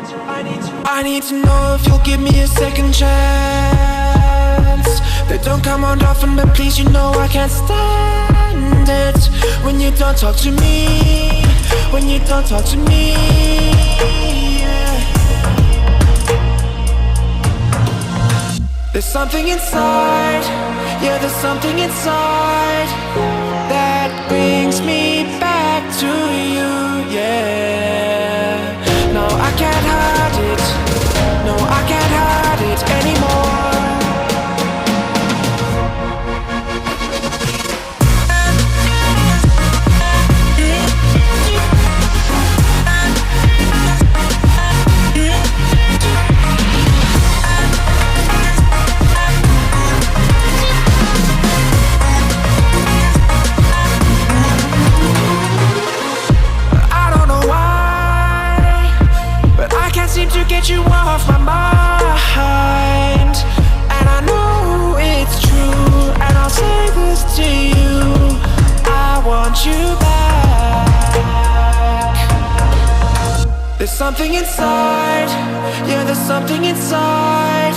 I need to know if you'll give me a second chance. They don't come around often, but please, you know I can't stand it when you don't talk to me, when you don't talk to me, yeah. There's something inside, yeah, there's something inside that brings me back to you, yeah. No, I can't hide it, no, I can't hide it anymore. To get you off my mind, and I know it's true, and I'll say this to you, I want you back. There's something inside, yeah, there's something inside